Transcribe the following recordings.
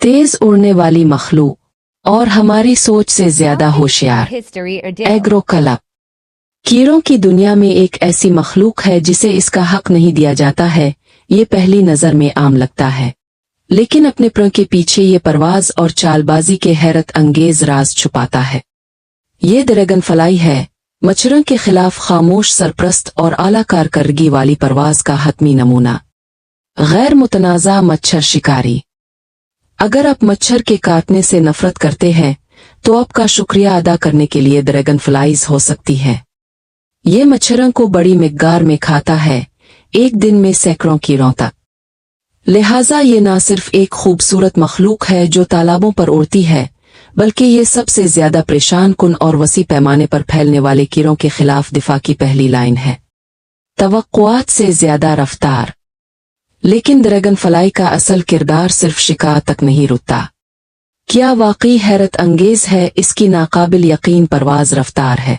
तेज उड़ने वाली मखलूक और हमारी सोच से ज्यादा होशियार। एग्रोकलब कीड़ों की दुनिया में एक ऐसी मखलूक है जिसे इसका हक नहीं दिया जाता है। ये पहली नजर में आम लगता है, लेकिन अपने प्रण के पीछे ये परवाज और चालबाजी के हैरत अंगेज राज छुपाता है। ये ड्रैगन फ्लाई है, मच्छरों के खिलाफ खामोश सरप्रस्त और आला कारकर्दगी वाली परवाज का हतमी नमूना। गैर मुतनाज़ा मच्छर शिकारी। अगर आप मच्छर के काटने से नफरत करते हैं तो आपका शुक्रिया अदा करने के लिए ड्रैगन फ्लाइज हो सकती है। ये मच्छरों को बड़ी मिकदार में खाता है, एक दिन में सैकड़ों कीड़ों तक। लिहाजा ये न सिर्फ एक खूबसूरत मखलूक है जो तालाबों पर उड़ती है, बल्कि ये सबसे ज्यादा परेशान कुन और वसी पैमाने पर फैलने वाले कीड़ों के खिलाफ दिफा की पहली लाइन है। तवक्कुआत से ज्यादा रफ्तार। लेकिन ड्रैगन फ्लाई का असल किरदार सिर्फ शिकार तक नहीं रुकता। क्या वाकई हैरत अंगेज है इसकी नाकाबिल यकीन परवाज रफ्तार है।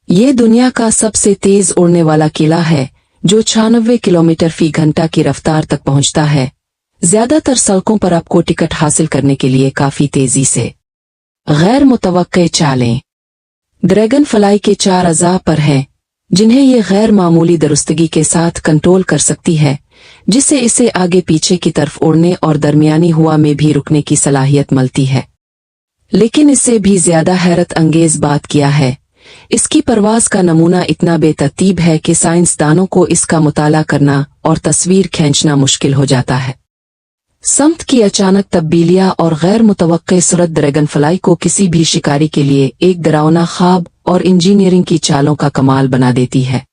ये दुनिया का सबसे तेज उड़ने वाला कीड़ा है जो 96 किलोमीटर फी घंटा की रफ्तार तक पहुंचता है। ज्यादातर सड़कों पर आपको टिकट हासिल करने के लिए काफी तेजी से। गैर मुतवक्के चालें। ड्रैगन फ्लाई के 4 अज़ा पर हैं जिन्हें ये गैर मामूली दुरुस्तगी के साथ कंट्रोल कर सकती है, जिससे इसे आगे पीछे की तरफ उड़ने और दरमियानी हवा में भी रुकने की सलाहियत मिलती है। लेकिन इससे भी ज्यादा हैरत अंगेज बात किया है, इसकी परवाज का नमूना इतना बेतरतीब है कि साइंसदानों को इसका मुताला करना और तस्वीर खींचना मुश्किल हो जाता है। समत की अचानक तब्दीलियां और गैर मुतवक्के सूरत ड्रैगन फ्लाई को किसी भी शिकारी के लिए एक डरावना ख्वाब और इंजीनियरिंग की चालों का कमाल बना देती है।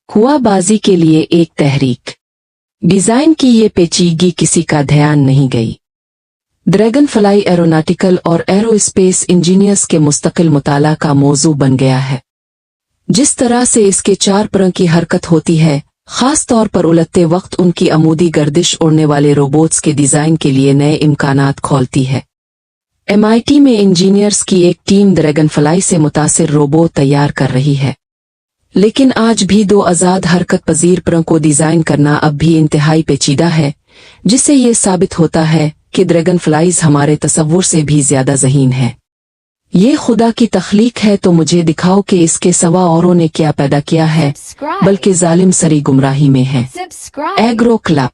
हुआबाजी के लिए एक तहरीक। डिजाइन की ये पेचीदगी किसी का ध्यान नहीं गई। ड्रैगन फ्लाई एरोनॉटिकल और एरोस्पेस इंजीनियर्स के मुस्तकिल मुताला का मौजू बन गया है। जिस तरह से इसके 4 पर की हरकत होती है, खास तौर पर उलटते वक्त उनकी अमूदी गर्दिश उड़ने वाले रोबोट्स के डिजाइन के लिए नए इम्कानात खोलती है। MIT में इंजीनियर्स की एक टीम ड्रैगन फ्लाई से मुतासिर रोबोट तैयार कर रही है, लेकिन आज भी 2 आजाद हरकत पजीर परों को डिजाइन करना अब भी इंतहाई पेचीदा है, जिससे ये साबित होता है कि ड्रैगन फ्लाइज हमारे तसव्वुर से भी ज्यादा ज़हीन है। ये खुदा की तख्लीक है तो मुझे दिखाओ कि इसके सिवा औरों ने क्या पैदा किया है, बल्कि जालिम सरी गुमराही में है। Agro club.